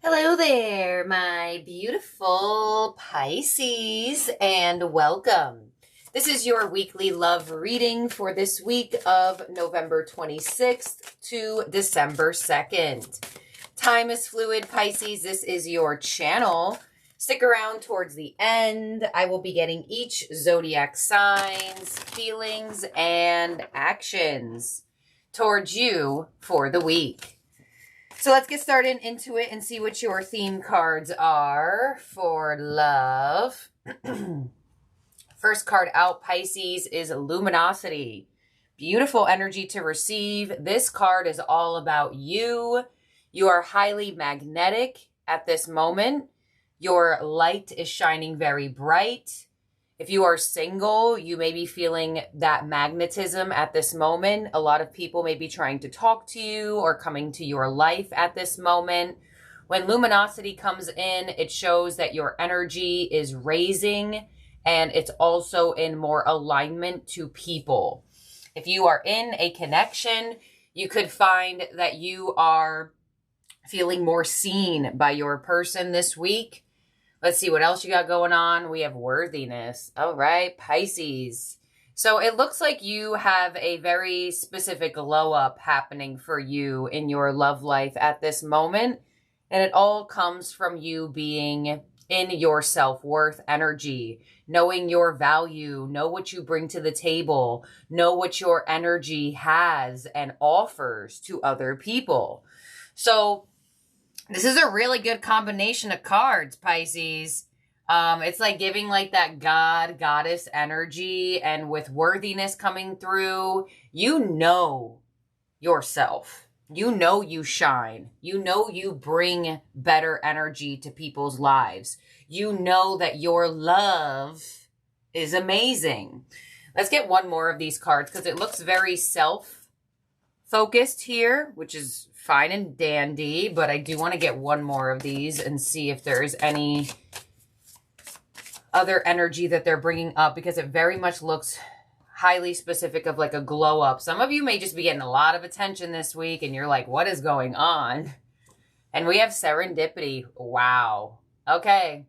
Hello there, my beautiful Pisces, and welcome. This is your weekly love reading for this week of November 26th to December 2nd. Time is fluid, Pisces. This is your channel. Stick around towards the end. I will be getting each zodiac signs, feelings, and actions towards you for the week. So let's get started into it and see what your theme cards are for love. First card out, Pisces, is Luminosity. Beautiful energy to receive. This card is all about you. You are highly magnetic at this moment. Your light is shining very bright. If you are single, you may be feeling that magnetism at this moment. A lot of people may be trying to talk to you or coming to your life at this moment. When luminosity comes in, it shows that your energy is raising and it's also in more alignment to people. If you are in a connection, you could find that you are feeling more seen by your person this week. Let's see what else you got going on. We have worthiness. All right, Pisces. So it looks like you have a very specific glow up happening for you in your love life at this moment. And it all comes from you being in your self-worth energy, knowing your value, know what you bring to the table, know what your energy has and offers to other people. So this is a really good combination of cards, Pisces. It's like giving like that goddess energy, and with worthiness coming through, you know yourself. You know you shine. You know you bring better energy to people's lives. You know that your love is amazing. Let's get one more of these cards because it looks very self-focused here, which is fine and dandy, but I do want to get one more of these and see if there's any other energy that they're bringing up, because it very much looks highly specific of like a glow up. Some of you may just be getting a lot of attention this week and you're like, what is going on? And we have serendipity. Wow. Okay.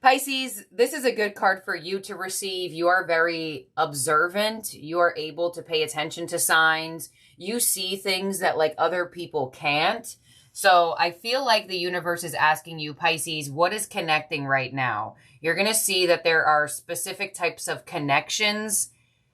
Pisces, this is a good card for you to receive. You are very observant. You are able to pay attention to signs. You see things that like other people can't. So I feel like the universe is asking you, Pisces, what is connecting right now? You're going to see that there are specific types of connections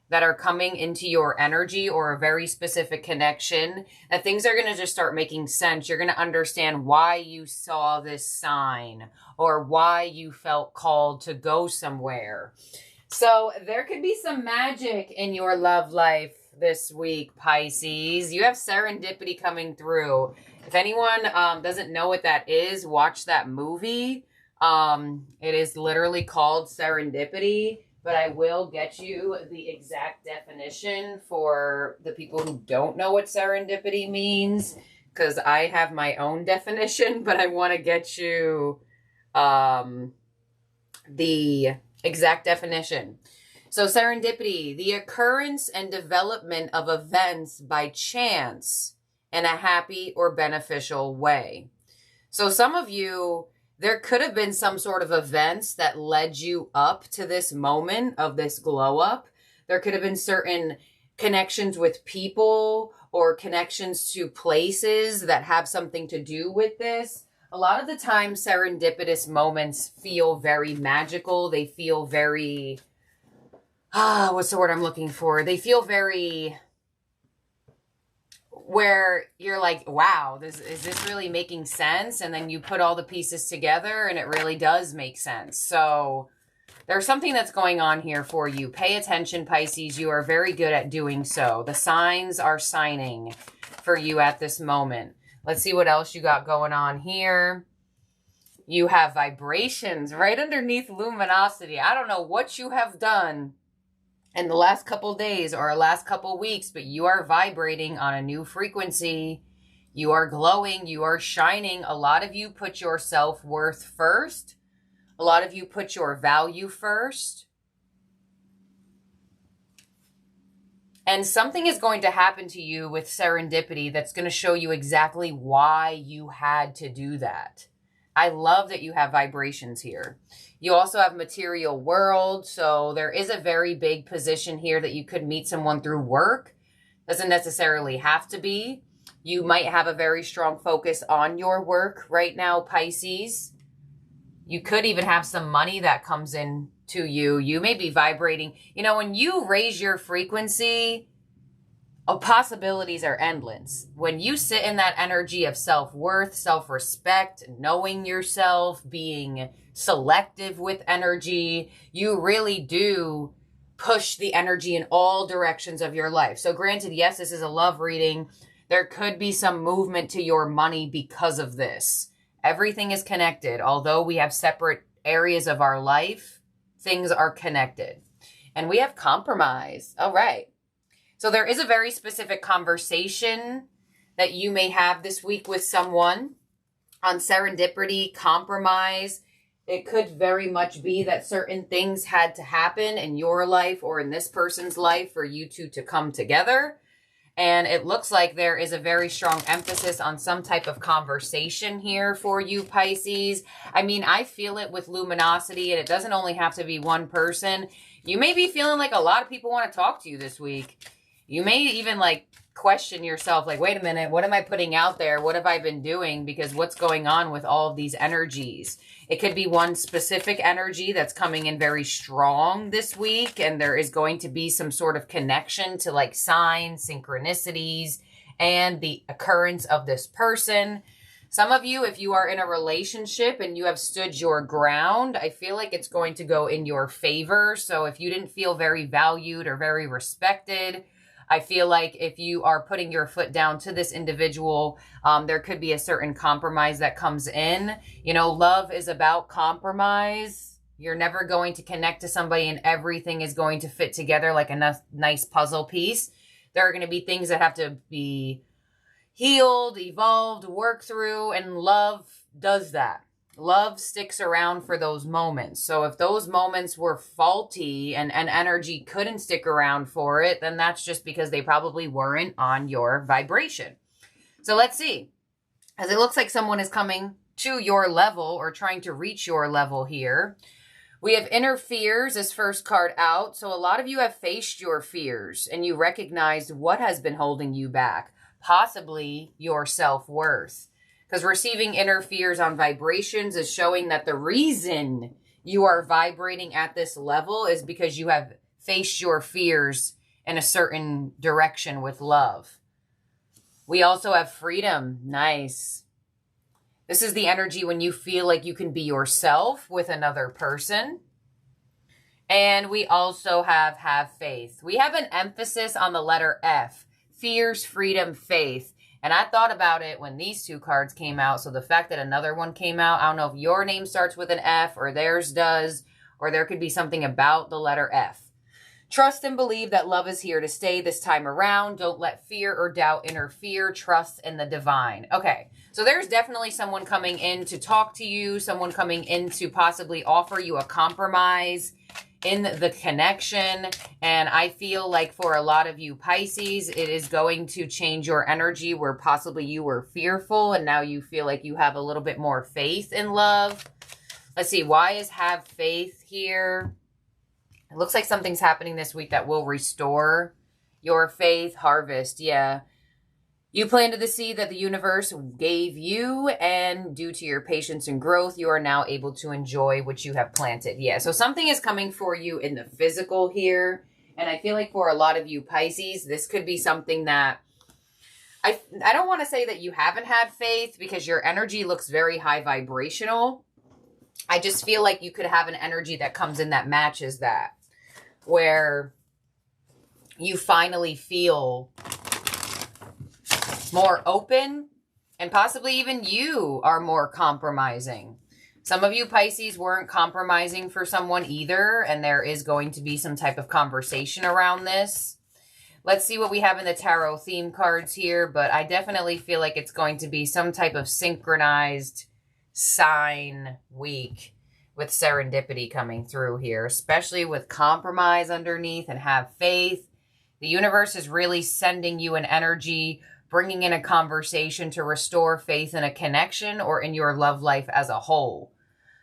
that are coming into your energy, or a very specific connection, that things are going to just start making sense. You're going to understand why you saw this sign or why you felt called to go somewhere. So there could be some magic in your love life this week, Pisces. You have serendipity coming through. If anyone doesn't know what that is, watch that movie. It is literally called Serendipity, but I will get you the exact definition for the people who don't know what serendipity means, because I have my own definition, but I want to get you the exact definition. So serendipity, the occurrence and development of events by chance in a happy or beneficial way. So some of you, there could have been some sort of events that led you up to this moment of this glow up. There could have been certain connections with people or connections to places that have something to do with this. A lot of the time, serendipitous moments feel very magical. They feel very, what's the word I'm looking for? They feel very, where you're like, wow, is this really making sense? And then you put all the pieces together and it really does make sense. So there's something that's going on here for you. Pay attention, Pisces. You are very good at doing so. The signs are signing for you at this moment. Let's see what else you got going on here. You have vibrations right underneath luminosity. I don't know what you have done in the last couple days or last couple weeks, but you are vibrating on a new frequency. You are glowing. You are shining. A lot of you put your self-worth first. A lot of you put your value first. And something is going to happen to you with serendipity that's going to show you exactly why you had to do that. I love that you have vibrations here. You also have material world. So there is a very big position here that you could meet someone through work. Doesn't necessarily have to be. You might have a very strong focus on your work right now, Pisces. You could even have some money that comes in to you. You may be vibrating. You know, when you raise your frequency, possibilities are endless. When you sit in that energy of self-worth, self-respect, knowing yourself, being selective with energy, you really do push the energy in all directions of your life. So granted, yes, this is a love reading. There could be some movement to your money because of this. Everything is connected. Although we have separate areas of our life, things are connected. And we have compromise. All right. So there is a very specific conversation that you may have this week with someone on serendipity, compromise. It could very much be that certain things had to happen in your life or in this person's life for you two to come together. And it looks like there is a very strong emphasis on some type of conversation here for you, Pisces. I mean, I feel it with luminosity, and it doesn't only have to be one person. You may be feeling like a lot of people want to talk to you this week. You may even like question yourself, like, wait a minute, what am I putting out there? What have I been doing? Because what's going on with all of these energies? It could be one specific energy that's coming in very strong this week, and there is going to be some sort of connection to like signs, synchronicities, and the occurrence of this person. Some of you, if you are in a relationship and you have stood your ground, I feel like it's going to go in your favor. So if you didn't feel very valued or very respected, I feel like if you are putting your foot down to this individual, there could be a certain compromise that comes in. You know, love is about compromise. You're never going to connect to somebody and everything is going to fit together like a nice puzzle piece. There are going to be things that have to be healed, evolved, worked through, and love does that. Love sticks around for those moments. So if those moments were faulty and energy couldn't stick around for it, then that's just because they probably weren't on your vibration. So let's see. As it looks like someone is coming to your level or trying to reach your level here. We have inner fears as first card out. So a lot of you have faced your fears and you recognized what has been holding you back, possibly your self-worth. Because receiving inner fears on vibrations is showing that the reason you are vibrating at this level is because you have faced your fears in a certain direction with love. We also have freedom. Nice. This is the energy when you feel like you can be yourself with another person. And we also have faith. We have an emphasis on the letter F. Fears, freedom, faith. And I thought about it when these two cards came out. So the fact that another one came out, I don't know if your name starts with an F or theirs does, or there could be something about the letter F. Trust and believe that love is here to stay this time around. Don't let fear or doubt interfere. Trust in the divine. Okay, so there's definitely someone coming in to talk to you, someone coming in to possibly offer you a compromise in the connection. And I feel like for a lot of you Pisces, it is going to change your energy where possibly you were fearful and now you feel like you have a little bit more faith in love. Let's see, why is have faith here? It looks like something's happening this week that will restore your faith. Harvest, yeah. You planted the seed that the universe gave you, and due to your patience and growth, you are now able to enjoy what you have planted. Yeah, so something is coming for you in the physical here, and I feel like for a lot of you Pisces, this could be something that, I don't want to say that you haven't had faith because your energy looks very high vibrational. I just feel like you could have an energy that comes in that matches that, where you finally feel more open, and possibly even you are more compromising. Some of you Pisces weren't compromising for someone either, and there is going to be some type of conversation around this. Let's see what we have in the tarot theme cards here, but I definitely feel like it's going to be some type of synchronized sign week with serendipity coming through here, especially with compromise underneath and have faith. The universe is really sending you an energy, bringing in a conversation to restore faith in a connection or in your love life as a whole.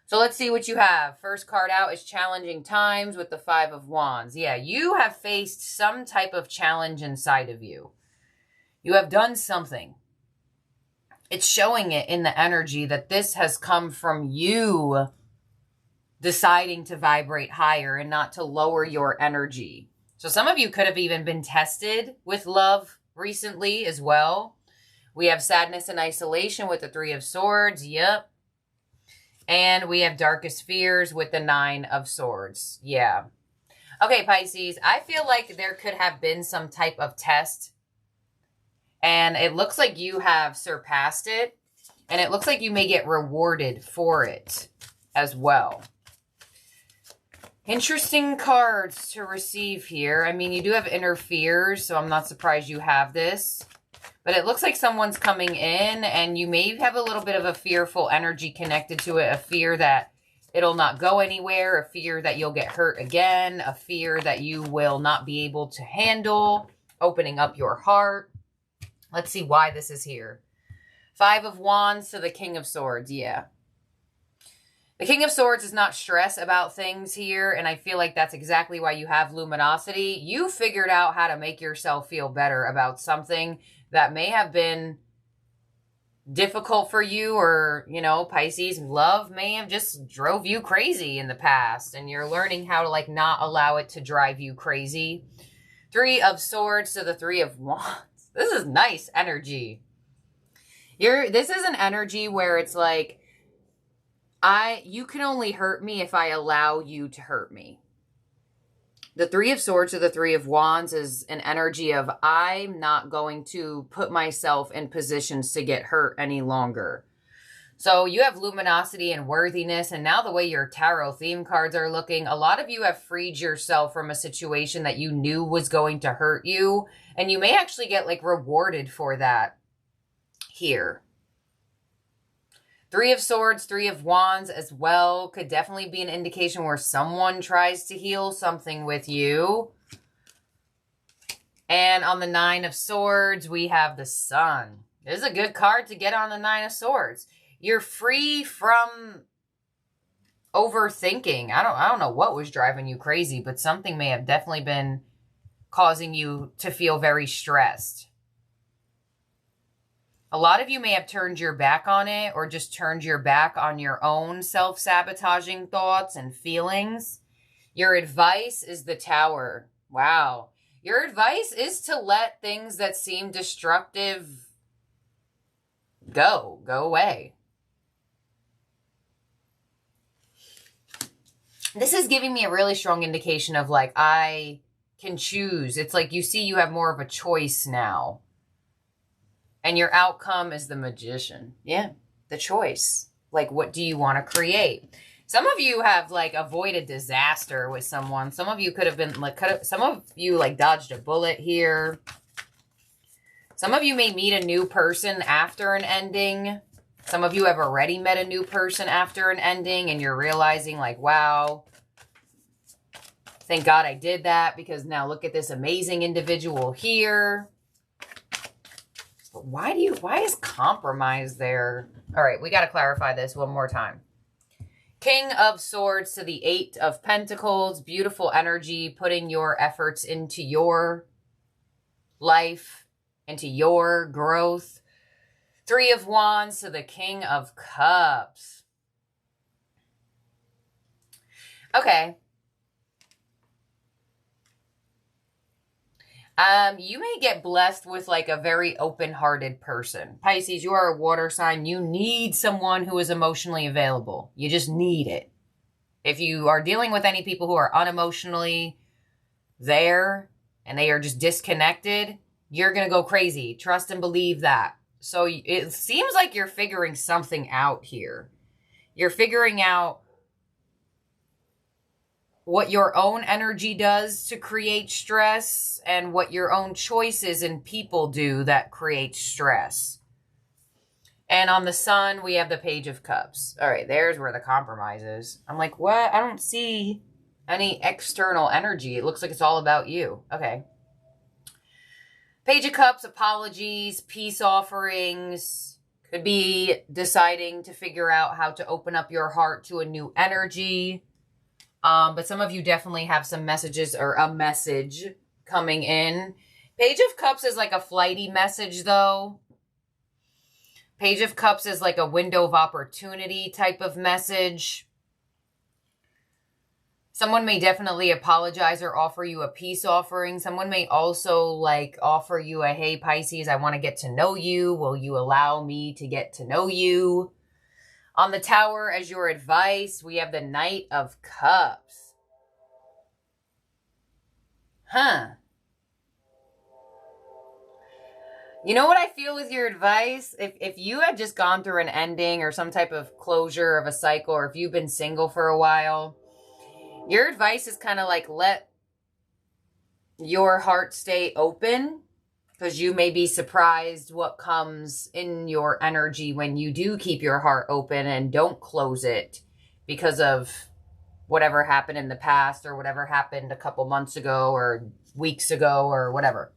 So let's see what you have. First card out is challenging times with the Five of Wands. Yeah, you have faced some type of challenge inside of you. You have done something. It's showing it in the energy that this has come from you deciding to vibrate higher and not to lower your energy. So some of you could have even been tested with love recently as well. We have sadness and isolation with the Three of Swords. Yep. And we have darkest fears with the Nine of Swords. Yeah. Okay, Pisces, I feel like there could have been some type of test. And it looks like you have surpassed it. And it looks like you may get rewarded for it as well. Interesting cards to receive here. I mean, you do have inner fears, so I'm not surprised you have this. But it looks like someone's coming in and you may have a little bit of a fearful energy connected to it. A fear that it'll not go anywhere. A fear that you'll get hurt again. A fear that you will not be able to handle. Opening up your heart. Let's see why this is here. Five of Wands to the King of Swords. Yeah. The King of Swords is not stressed about things here, and I feel like that's exactly why you have luminosity. You figured out how to make yourself feel better about something that may have been difficult for you, or, you know, Pisces, love may have just drove you crazy in the past, and you're learning how to, like, not allow it to drive you crazy. Three of Swords to the Three of Wands. This is nice energy. This is an energy where it's like, you can only hurt me if I allow you to hurt me. The Three of Swords to the Three of Wands is an energy of, I'm not going to put myself in positions to get hurt any longer. So you have luminosity and worthiness, and now the way your tarot theme cards are looking, a lot of you have freed yourself from a situation that you knew was going to hurt you, and you may actually get, like, rewarded for that here. Three of Swords, Three of Wands as well could definitely be an indication where someone tries to heal something with you. And on the Nine of Swords, we have the Sun. This is a good card to get on the Nine of Swords. You're free from overthinking. I don't know what was driving you crazy, but something may have definitely been causing you to feel very stressed. A lot of you may have turned your back on it, or just turned your back on your own self-sabotaging thoughts and feelings. Your advice is the Tower. Wow. Your advice is to let things that seem destructive go away. This is giving me a really strong indication of, like, I can choose. It's like you see you have more of a choice now. And your outcome is the Magician. Yeah, the choice. Like, what do you want to create? Some of you have, like, avoided disaster with someone. Some of you could have been, like, some of you, like, dodged a bullet here. Some of you may meet a new person after an ending. Some of you have already met a new person after an ending, and you're realizing, like, wow, thank God I did that, because now look at this amazing individual here. But why is compromise there? All right, we got to clarify this one more time. King of Swords to the Eight of Pentacles. Beautiful energy, putting your efforts into your life, into your growth. Three of Wands to the King of Cups. Okay. You may get blessed with, like, a very open-hearted person. Pisces, you are a water sign. You need someone who is emotionally available. You just need it. If you are dealing with any people who are unemotionally there and they are just disconnected, you're going to go crazy. Trust and believe that. So it seems like you're figuring something out here. You're figuring out what your own energy does to create stress and what your own choices and people do that create stress. And on the Sun, we have the Page of Cups. All right, there's where the compromise is. I'm like, what? I don't see any external energy. It looks like it's all about you. Okay. Page of Cups, apologies, peace offerings. Could be deciding to figure out how to open up your heart to a new energy. But some of you definitely have some messages or a message coming in. Page of Cups is like a flighty message, though. Page of Cups is like a window of opportunity type of message. Someone may definitely apologize or offer you a peace offering. Someone may also like offer you a, hey, Pisces, I want to get to know you. Will you allow me to get to know you? On the Tower, as your advice, we have the Knight of Cups. Huh. You know what I feel with your advice? If you had just gone through an ending or some type of closure of a cycle, or if you've been single for a while, your advice is kind of like, let your heart stay open, because you may be surprised what comes in your energy when you do keep your heart open and don't close it because of whatever happened in the past or whatever happened a couple months ago or weeks ago or whatever.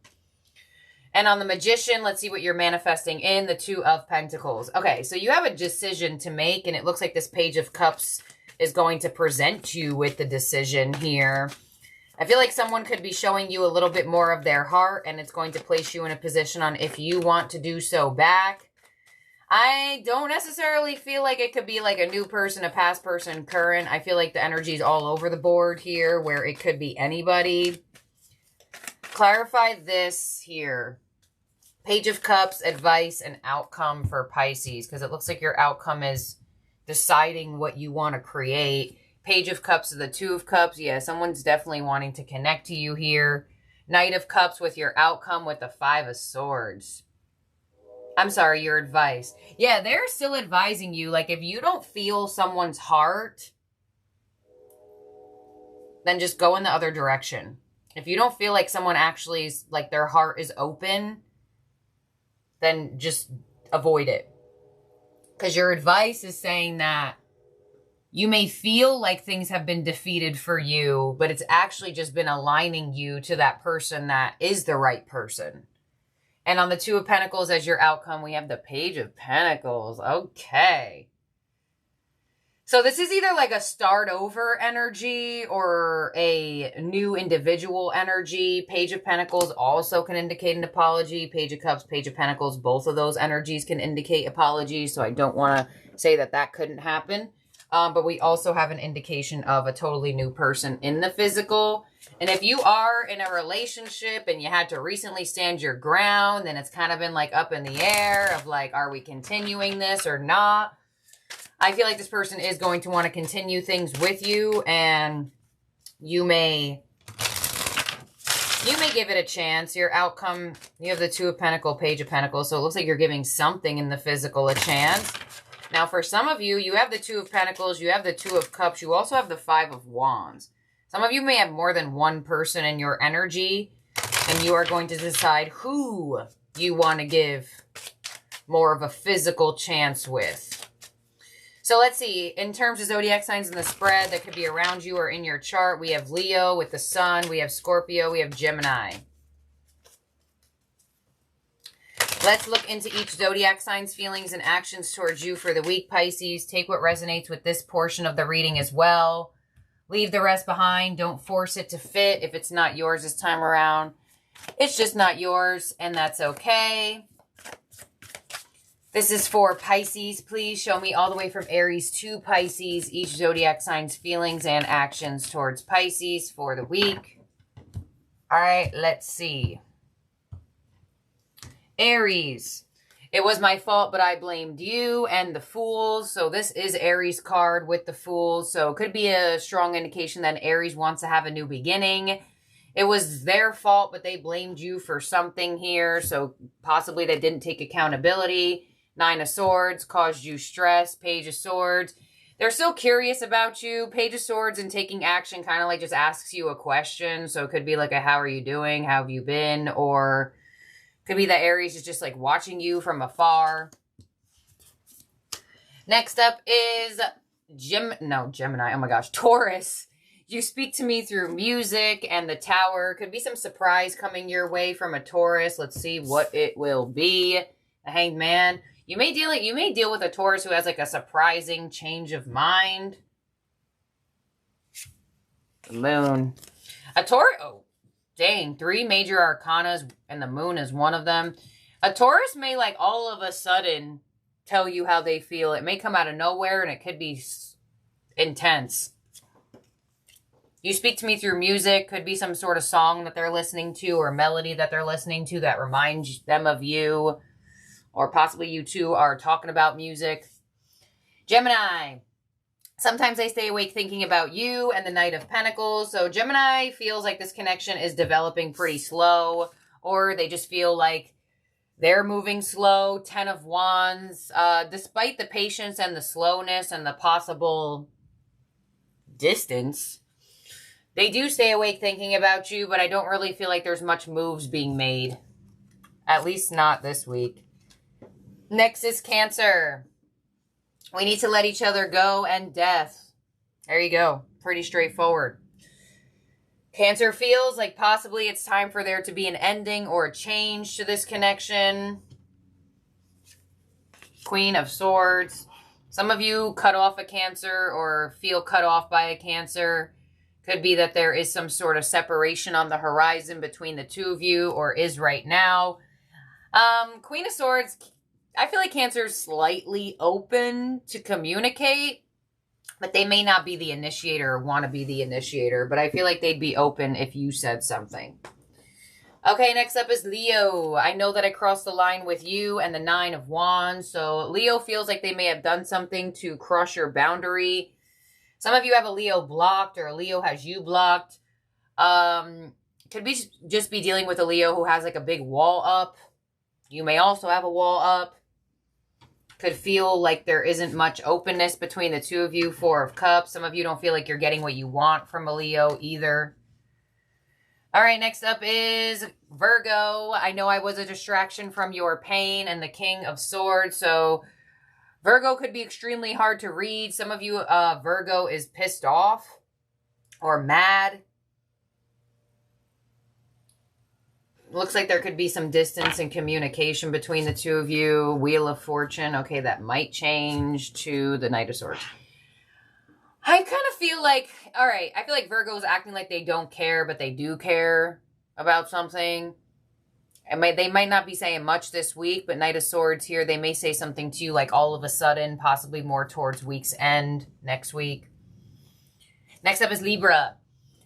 And on the Magician, let's see what you're manifesting in the Two of Pentacles. Okay, so you have a decision to make, and it looks like this Page of Cups is going to present you with the decision here. I feel like someone could be showing you a little bit more of their heart, and it's going to place you in a position on if you want to do so back. I don't necessarily feel like it could be like a new person, a past person, current. I feel like the energy is all over the board here, where it could be anybody. Clarify this here. Page of Cups, advice, and outcome for Pisces, because it looks like your outcome is deciding what you want to create. Page of Cups is the Two of Cups. Yeah, someone's definitely wanting to connect to you here. Knight of Cups with your outcome with the Five of Swords. I'm sorry, your advice. Yeah, they're still advising you. Like, if you don't feel someone's heart, then just go in the other direction. If you don't feel like someone actually is, like, their heart is open, then just avoid it. Because your advice is saying that you may feel like things have been defeated for you, but it's actually just been aligning you to that person that is the right person. And on the Two of Pentacles as your outcome, we have the Page of Pentacles. Okay. So this is either like a start over energy or a new individual energy. Page of Pentacles also can indicate an apology. Page of Cups, Page of Pentacles, both of those energies can indicate apologies. So I don't want to say that that couldn't happen. But we also have an indication of a totally new person in the physical. And if you are in a relationship and you had to recently stand your ground, then it's kind of been like up in the air of like, are we continuing this or not? I feel like this person is going to want to continue things with you, and you may give it a chance. Your outcome, you have the Two of Pentacles, Page of Pentacles, so it looks like you're giving something in the physical a chance. Now, for some of you, you have the Two of Pentacles, you have the Two of Cups, you also have the Five of Wands. Some of you may have more than one person in your energy, and you are going to decide who you want to give more of a physical chance with. So let's see, in terms of zodiac signs in the spread that could be around you or in your chart, we have Leo with the Sun, we have Scorpio, we have Gemini. Let's look into each zodiac sign's feelings and actions towards you for the week, Pisces. Take what resonates with this portion of the reading as well. Leave the rest behind. Don't force it to fit. If it's not yours this time around, it's just not yours, and that's okay. This is for Pisces. Please show me all the way from Aries to Pisces, each zodiac sign's feelings and actions towards Pisces for the week. All right, let's see. Aries. It was my fault, but I blamed you and the Fools. So this is Aries card with the Fools. So it could be a strong indication that Aries wants to have a new beginning. It was their fault, but they blamed you for something here. So possibly they didn't take accountability. Nine of Swords caused you stress. Page of Swords. They're still curious about you. Page of Swords and taking action kind of like just asks you a question. So it could be like a how are you doing? How have you been? Or could be that Aries is just like watching you from afar. Next up is Gemini. Oh my gosh, Taurus. You speak to me through music and the Tower. Could be some surprise coming your way from a Taurus. Let's see what it will be. The Hanged Man. You may deal with a Taurus who has like a surprising change of mind. The Moon. A Taurus. Oh, dang. 3 major arcanas and the Moon is one of them. A Taurus may like all of a sudden tell you how they feel. It may come out of nowhere and it could be intense. You speak to me through music. Could be some sort of song that they're listening to or melody that they're listening to that reminds them of you. Or possibly you two are talking about music. Gemini. Sometimes they stay awake thinking about you and the Knight of Pentacles. So Gemini feels like this connection is developing pretty slow. Or they just feel like they're moving slow. 10 of Wands. Despite the patience and the slowness and the possible distance, they do stay awake thinking about you, but I don't really feel like there's much moves being made. At least not this week. Next is Cancer. We need to let each other go and death. There you go. Pretty straightforward. Cancer feels like possibly it's time for there to be an ending or a change to this connection. Queen of Swords. Some of you cut off a Cancer or feel cut off by a Cancer. Could be that there is some sort of separation on the horizon between the two of you, or is right now. Queen of Swords, I feel like Cancer is slightly open to communicate, but they may not be the initiator or want to be the initiator, but I feel like they'd be open if you said something. Okay, next up is Leo. I know that I crossed the line with you and the 9 of Wands, so Leo feels like they may have done something to cross your boundary. Some of you have a Leo blocked or a Leo has you blocked. Could be just be dealing with a Leo who has like a big wall up. You may also have a wall up. Could feel like there isn't much openness between the two of you. 4 of Cups. Some of you don't feel like you're getting what you want from a Leo either. All right, next up is Virgo. I know I was a distraction from your pain and the King of Swords, so Virgo could be extremely hard to read. Some of you, Virgo is pissed off or mad. Looks like there could be some distance and communication between the two of you. Wheel of Fortune. Okay, that might change to the Knight of Swords. I kind of feel like, all right, I feel like Virgo's acting like they don't care, but they do care about something. They might not be saying much this week, but Knight of Swords here, they may say something to you like all of a sudden, possibly more towards week's end next week. Next up is Libra.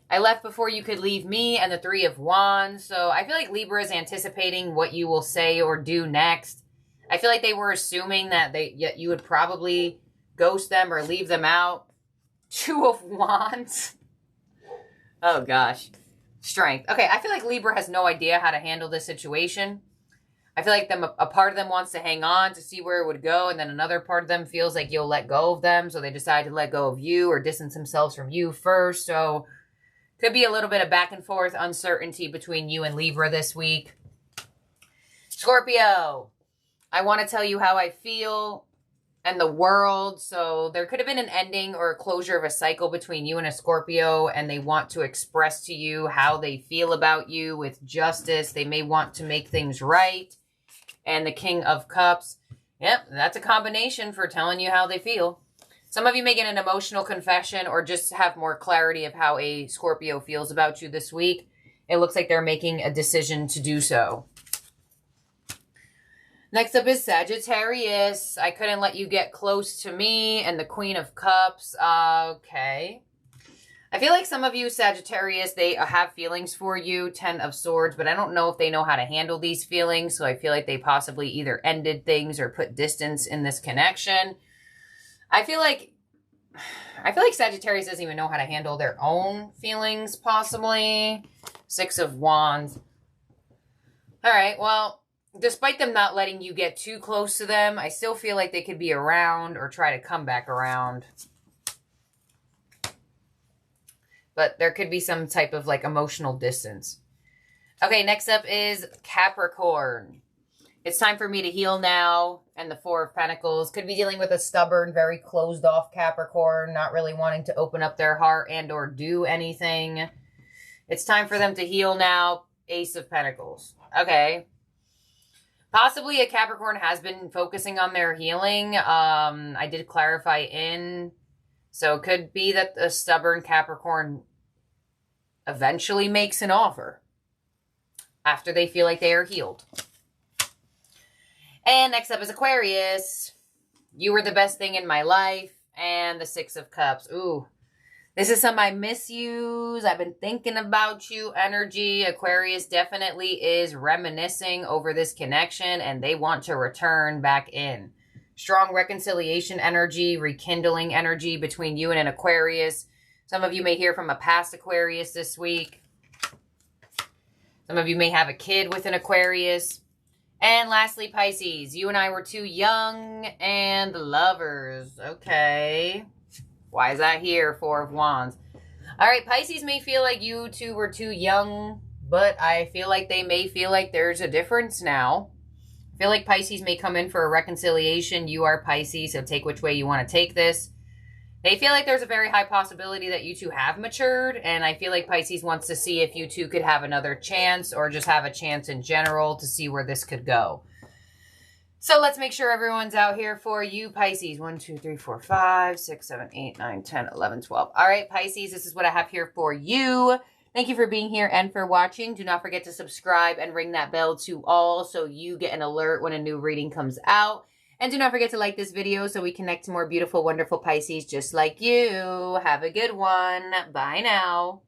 I left before you could leave me and the 3 of Wands. So I feel like Libra is anticipating what you will say or do next. I feel like they were assuming that you would probably ghost them or leave them out. 2 of Wands. Oh, gosh. Strength. Okay, I feel like Libra has no idea how to handle this situation. I feel like a part of them wants to hang on to see where it would go, and then another part of them feels like you'll let go of them, so they decide to let go of you or distance themselves from you first. So could be a little bit of back and forth uncertainty between you and Libra this week. Scorpio. I want to tell you how I feel and the world. So there could have been an ending or a closure of a cycle between you and a Scorpio, and they want to express to you how they feel about you with justice. They may want to make things right. And the King of Cups. Yep, that's a combination for telling you how they feel. Some of you may get an emotional confession or just have more clarity of how a Scorpio feels about you this week. It looks like they're making a decision to do so. Next up is Sagittarius. I couldn't let you get close to me and the Queen of Cups. Okay. I feel like some of you, Sagittarius, they have feelings for you, 10 of Swords, but I don't know if they know how to handle these feelings. So I feel like they possibly either ended things or put distance in this connection. I feel like Sagittarius doesn't even know how to handle their own feelings, possibly. 6 of Wands. All right, well, despite them not letting you get too close to them, I still feel like they could be around or try to come back around. But there could be some type of like emotional distance. Okay, next up is Capricorn. It's time for me to heal now. And the Four of Pentacles could be dealing with a stubborn, very closed off Capricorn, not really wanting to open up their heart and or do anything. It's time for them to heal now. Ace of Pentacles. Okay. Possibly a Capricorn has been focusing on their healing. I did clarify in. So it could be that a stubborn Capricorn eventually makes an offer after they feel like they are healed. And next up is Aquarius. You were the best thing in my life. And the Six of Cups. Ooh. This is some I miss yous. I've been thinking about you energy. Aquarius definitely is reminiscing over this connection. And they want to return back in. Strong reconciliation energy. Rekindling energy between you and an Aquarius. Some of you may hear from a past Aquarius this week. Some of you may have a kid with an Aquarius. And lastly, Pisces. You and I were too young and lovers. Okay. Why is that here? Four of Wands. All right, Pisces may feel like you two were too young, but I feel like they may feel like there's a difference now. I feel like Pisces may come in for a reconciliation. You are Pisces, so take which way you want to take this. They feel like there's a very high possibility that you two have matured, and I feel like Pisces wants to see if you two could have another chance or just have a chance in general to see where this could go. So let's make sure everyone's out here for you, Pisces. 1, 2, 3, 4, 5, 6, 7, 8, 9, 10, 11, 12. All right, Pisces, this is what I have here for you. Thank you for being here and for watching. Do not forget to subscribe and ring that bell to all so you get an alert when a new reading comes out. And do not forget to like this video so we connect to more beautiful, wonderful Pisces just like you. Have a good one. Bye now.